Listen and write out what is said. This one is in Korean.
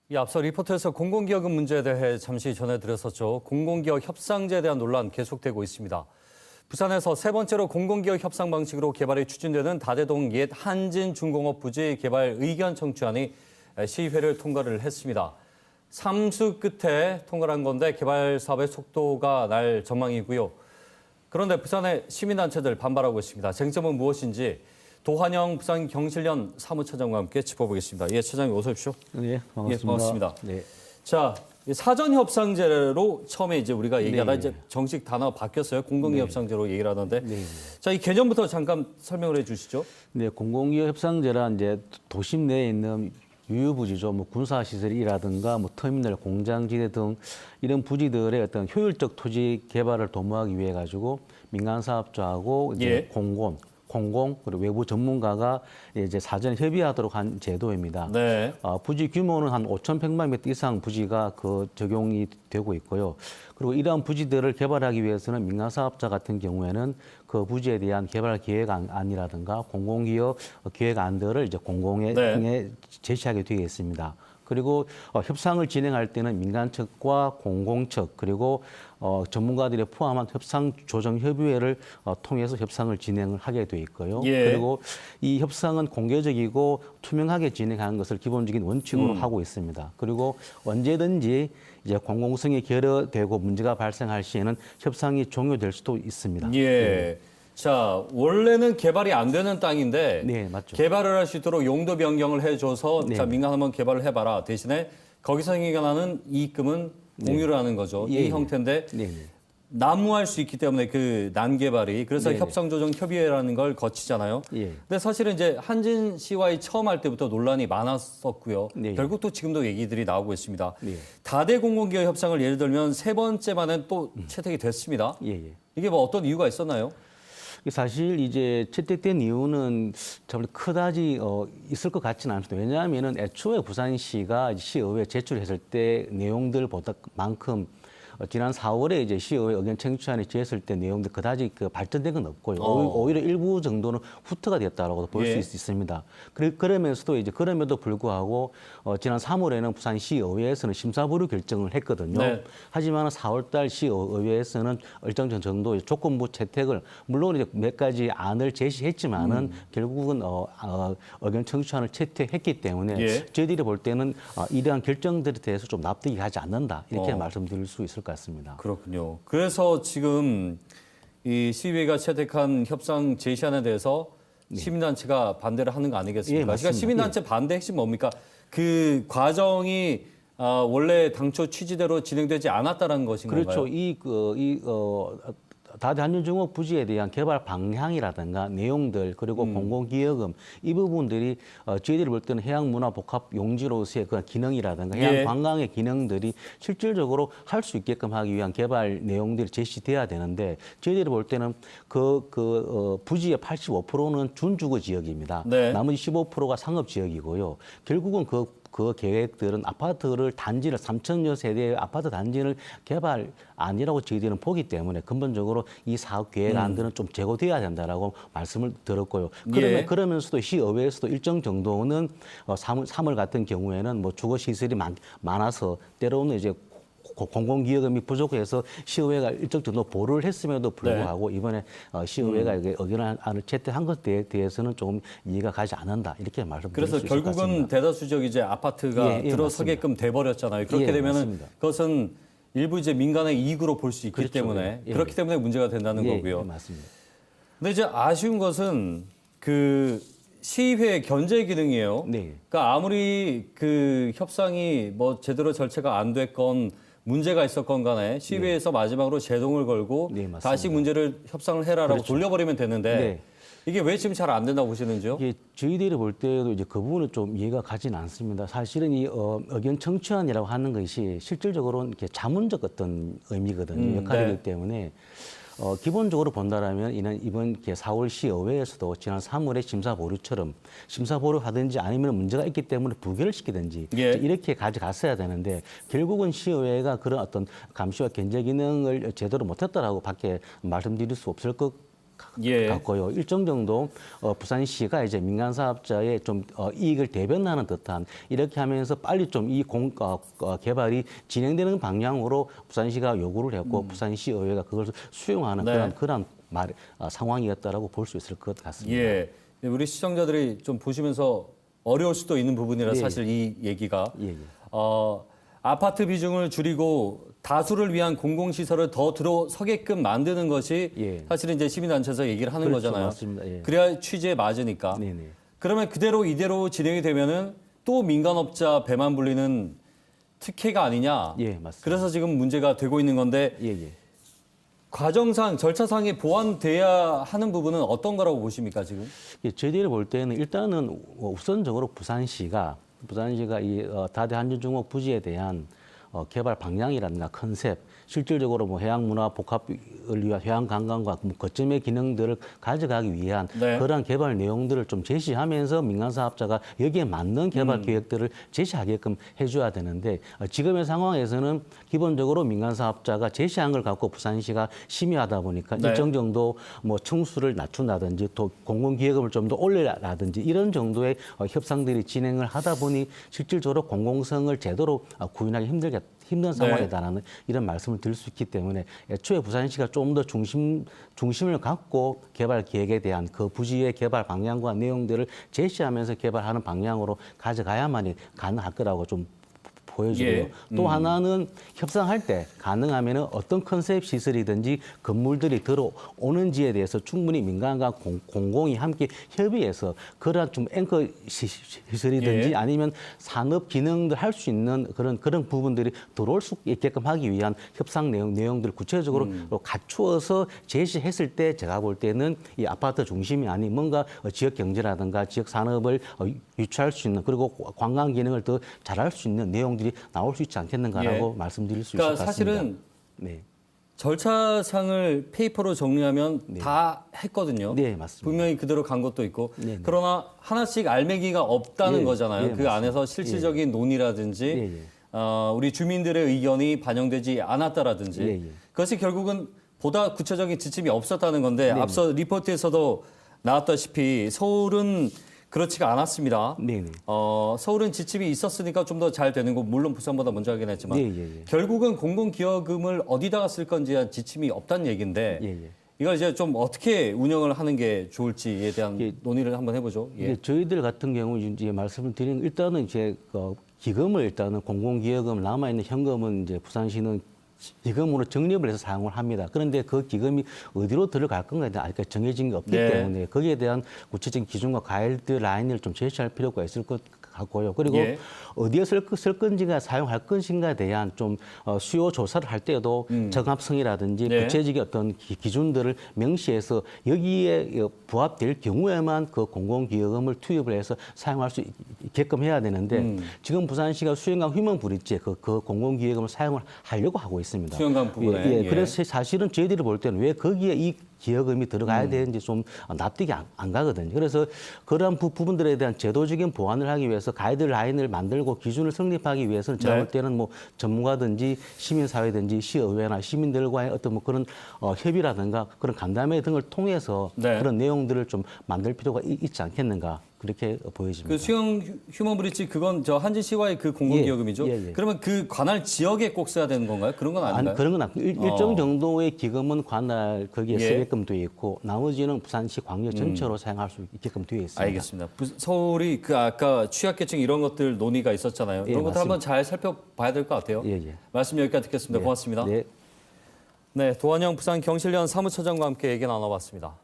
이 앞서 리포트에서 공공기여금 문제에 대해 잠시 전해드렸었죠. 공공기업 협상제에 대한 논란 계속되고 있습니다. 부산에서 세 번째로 공공기업 협상 방식으로 개발이 추진되는 다대동 옛 한진중공업 부지 개발 의견 청취안이 시의회를 통과를 했습니다. 삼수 끝에 통과한 건데 개발 사업의 속도가 날 전망이고요. 그런데 부산의 시민단체들 반발하고 있습니다. 쟁점은 무엇인지 도한영 부산경실련 사무처장과 함께 짚어보겠습니다. 예, 처장님 어서 오십시오. 네, 반갑습니다. 예, 반갑습니다. 네. 자, 사전협상제로 처음에 이제 우리가 얘기하다 네. 이제 정식 단어가 바뀌었어요. 공공기업협상제로 얘기를 하는데. 네. 자, 이 개념부터 잠깐 설명을 해주시죠. 네, 공공기업 협상제란 이제 도심 내에 있는 유휴부지죠. 뭐 군사시설이라든가 뭐 터미널, 공장지대 등 이런 부지들의 어떤 효율적 토지 개발을 도모하기 위해 가지고 민간 사업자하고 이제 예. 공공 그리고 외부 전문가가 이제 사전에 협의하도록 한 제도입니다. 네. 부지 규모는 한 5,100만 m 이상 부지가 적용이 되고 있고요. 그리고 이러한 부지들을 개발하기 위해서는 민간 사업자 같은 경우에는 그 부지에 대한 개발 계획안이라든가 공공기업 계획안들을 이제 공공에 네. 제시하게 되어 있습니다. 그리고 협상을 진행할 때는 민간 측과 공공 측 그리고 전문가들이 포함한 협상 조정 협의회를 통해서 협상을 진행을 하게 돼 있고요. 예. 그리고 이 협상은 공개적이고 투명하게 진행하는 것을 기본적인 원칙으로 하고 있습니다. 그리고 언제든지 이제 공공성이 결여되고 문제가 발생할 시에는 협상이 종료될 수도 있습니다. 예. 자, 원래는 개발이 안 되는 땅인데 네, 맞죠. 개발을 할 수 있도록 용도 변경을 해줘서 네. 자, 민간 한번 개발을 해봐라. 대신에 거기서 생겨나는 이익금은 공유를 하는 거죠. 예, 이 형태인데 네. 난무할 수 있기 때문에 그 난개발이 그래서 네네. 협상조정협의회라는 걸 거치잖아요. 예. 근데 사실은 이제 한진시와의 처음 할 때부터 논란이 많았었고요. 네. 결국 또 지금도 얘기들이 나오고 있습니다. 네. 다대 공공기업 협상을 예를 들면 세 번째 만에 또 채택이 됐습니다. 예. 이게 뭐 어떤 이유가 있었나요? 사실 이제 채택된 이유는 참 크다지 있을 것 같지는 않습니다. 왜냐하면은 애초에 부산시가 시의회에 제출했을 때 내용들보다만큼 지난 4월에 이제 시의회 의견 청취안이 제했을 때 내용들 그다지 발전된 건 없고요. 오히려 일부 정도는 후퇴가 됐다라고 볼 수 예. 있습니다. 그러면서도 이제 그럼에도 불구하고 지난 3월에는 부산시의회에서는 심사부류 결정을 했거든요. 네. 하지만 4월달 시의회에서는 일정 정도의 조건부 채택을 물론 이제 몇 가지 안을 제시했지만은 결국은 의견 청취안을 채택했기 때문에 예. 저희들이 볼 때는 이러한 결정들에 대해서 좀 납득이 가지 않는다 이렇게 말씀드릴 수 있을 것 같습니다. 그렇군요. 그래서 지금 이 시의회가 채택한 협상 제시안에 대해서 시민단체가 반대를 하는 거 아니겠습니까? 예, 맞습니다. 그러니까 시민단체 반대 핵심 뭡니까? 그 과정이 원래 당초 취지대로 진행되지 않았다는 것인 그렇죠. 건가요? 다대 한진중공업 부지에 대한 개발 방향이라든가 내용들 그리고 공공기여금 이 부분들이 저희들이 볼 때는 해양문화복합용지로서의 그 기능이라든가 예. 해양관광의 기능들이 실질적으로 할 수 있게끔 하기 위한 개발 내용들이 제시돼야 되는데 저희들이 볼 때는 부지의 85%는 준주거 지역입니다. 네. 나머지 15%가 상업지역이고요. 결국은 그 계획들은 아파트를 단지를 3천여 세대의 아파트 단지를 개발 아니라고 저희들은 보기 때문에 근본적으로 이 사업 계획안들은 좀 재고돼야 된다라고 말씀을 들었고요. 예. 그러면서도 시의회에서도 일정 정도는 3월 같은 경우에는 뭐 주거 시설이 많아서 때로는 이제 공공기여금이 부족해서 시의회가 일정 정도 보류를 했음에도 불구하고 이번에 시의회가 의견안을 채택한 것에 대해서는 조금 이해가 가지 않는다 이렇게 말씀드릴 그래서 수 있을 것 결국은 같습니다. 대다수 지역 이제 아파트가 예, 들어서게끔 돼버렸잖아요. 그렇게 예, 되면은 맞습니다. 그것은 일부 이제 민간의 이익으로 볼 수 있기 그렇죠. 때문에 예. 그렇기 때문에 문제가 된다는 거고요. 예, 맞습니다. 근데 이제 아쉬운 것은 그 시의회 견제 기능이에요. 네. 그러니까 아무리 그 협상이 뭐 제대로 절차가 안 됐건 문제가 있었건 간에 시의회에서 마지막으로 제동을 걸고 네, 맞습니다. 다시 문제를 협상을 해라라고 그렇죠. 돌려버리면 되는데 네. 이게 왜 지금 잘 안 된다고 보시는지요? 이게 저희들이 볼 때도 이제 그 부분은 좀 이해가 가지는 않습니다. 사실은 이 의견 청취안이라고 하는 것이 실질적으로는 이렇게 자문적 어떤 의미거든요. 역할이기 네. 때문에 기본적으로 본다라면 이번 4월 시의회에서도 지난 3월에 심사보류처럼 심사보류하든지 아니면 문제가 있기 때문에 부결을 시키든지 예. 이렇게 가져갔어야 되는데 결국은 시의회가 그런 어떤 감시와 견제 기능을 제대로 못했다라고 밖에 말씀드릴 수 없을 것 예. 같고요. 일정 정도 부산시가 이제 민간 사업자의 좀 이익을 대변하는 듯한 이렇게 하면서 빨리 좀 이 개발이 진행되는 방향으로 부산시가 요구를 했고 부산시의회가 그걸 수용하는 네. 그런 상황이었다라고 볼 수 있을 것 같습니다. 예. 우리 시청자들이 좀 보시면서 어려울 수도 있는 부분이라 예. 사실 이 얘기가 예. 아파트 비중을 줄이고 다수를 위한 공공시설을 더 들어서게끔 만드는 것이 예. 사실은 이제 시민단체에서 얘기를 하는 그렇죠. 거잖아요. 맞습니다. 예. 그래야 취지에 맞으니까. 네네. 그러면 그대로 이대로 진행이 되면은 또 민간업자 배만 불리는 특혜가 아니냐. 예, 맞습니다. 그래서 지금 문제가 되고 있는 건데 예. 과정상 절차상에 보완돼야 하는 부분은 어떤 거라고 보십니까 지금? 예, 저희들이 볼 때는 일단은 우선적으로 부산시가 이 다대 한전중옥 부지에 대한 개발 방향이라든가 컨셉, 실질적으로 뭐 해양문화 복합을 위한 해양관광과 거점의 기능들을 가져가기 위한 네. 그러한 개발 내용들을 좀 제시하면서 민간 사업자가 여기에 맞는 개발 계획들을 제시하게끔 해줘야 되는데 지금의 상황에서는 기본적으로 민간 사업자가 제시한 걸 갖고 부산시가 심의하다 보니까 네. 일정 정도 뭐 층수를 낮춘다든지 또 공공기획금을 좀 더 올리라든지 이런 정도의 협상들이 진행을 하다 보니 실질적으로 공공성을 제대로 구현하기 힘든 상황이다라는 이런 말씀을 드릴 수 있기 때문에 애초에 부산시가 좀 더 중심을 갖고 개발 기획에 대한 그 부지의 개발 방향과 내용들을 제시하면서 개발하는 방향으로 가져가야만이 가능할 거라고 좀 보여지고요. 예. 또 하나는 협상할 때 가능하면 어떤 컨셉 시설이든지 건물들이 들어오는지에 대해서 충분히 민간과 공공이 함께 협의해서 그러한 좀 앵커 시설이든지 예. 아니면 산업 기능들 할 수 있는 그런 부분들이 들어올 수 있게끔 하기 위한 협상 내용들을 구체적으로 갖추어서 제시했을 때 제가 볼 때는 이 아파트 중심이 아닌 뭔가 지역 경제라든가 지역 산업을 유치할 수 있는 그리고 관광 기능을 더 잘할 수 있는 내용들이 나올 수 있지 않겠는가라고 예. 말씀드릴 수 그러니까 있을 것 같습니다. 사실은 네. 절차상을 페이퍼로 정리하면 다 했거든요. 네, 맞습니다. 분명히 그대로 간 것도 있고. 네. 그러나 하나씩 알맹이가 없다는 예, 거잖아요. 예, 그 맞습니다. 안에서 실질적인 논의라든지 예. 우리 주민들의 의견이 반영되지 않았다라든지 예. 그것이 결국은 보다 구체적인 지침이 없었다는 건데 앞서 리포트에서도 나왔다시피 서울은 그렇지가 않았습니다. 네네. 서울은 지침이 있었으니까 좀 더 잘 되는 거 물론 부산보다 먼저 하긴 했지만 예. 결국은 공공기여금을 어디다가 쓸 건지에 지침이 없다는 얘기인데 예. 이걸 이제 좀 어떻게 운영을 하는 게 좋을지에 대한 논의를 한번 해보죠. 예. 저희들 같은 경우 이제 말씀을 드리는 일단은 이제 기금을 일단은 공공기여금 남아 있는 현금은 이제 부산시는 기금으로 적립을 해서 사용을 합니다. 그런데 그 기금이 어디로 들어갈 건가에 대한 아직까지 정해진 게 없기 네. 때문에 거기에 대한 구체적인 기준과 가이드라인을 좀 제시할 필요가 있을 것 같고요. 그리고 예. 어디에 쓸 건지가 사용할 것인가에 대한 좀 수요 조사를 할 때도 적합성이라든지 네. 구체적인 어떤 기준들을 명시해서 여기에 부합될 경우에만 그 공공기여금을 투입을 해서 사용할 수 있게끔 해야 되는데 지금 부산시가 수영강 휴먼 브릿지에 그 공공기여금을 사용을 하려고 하고 있습니다. 수영강 부분에. 예. 그래서 사실은 저희들이 볼 때는 왜 거기에 이 기여금이 들어가야 되는지 좀 납득이 안 가거든요. 그래서 그러한 부분들에 대한 제도적인 보완을 하기 위해서 가이드라인을 만들고 기준을 성립하기 위해서는 제가 네. 볼 때는 뭐 전문가든지 시민사회든지 시의회나 시민들과의 어떤 뭐 그런 협의라든가 그런 간담회 등을 통해서 네. 그런 내용들을 좀 만들 필요가 있지 않겠는가 그렇게 보여집니다. 그 수영 휴먼 브릿지 그건 저 한진시와의 그 공공기여금이죠. 예. 그러면 그 관할 지역에 꼭 써야 되는 건가요? 그런 건 아닌가요? 그런 건 일정 정도의 기금은 관할 거기에 예. 쓰게끔 되어 있고 나머지는 부산시 광역 전체로 사용할 수 있게끔 되어 있습니다. 알겠습니다. 서울이 그 아까 취약계층 이런 것들 논의가 있었잖아요. 예, 이런 것들 맞습니다. 한번 잘 살펴봐야 될 것 같아요. 예. 말씀 여기까지 듣겠습니다. 고맙습니다. 네. 네, 도한영 부산경실련 사무처장과 함께 얘기 나눠봤습니다.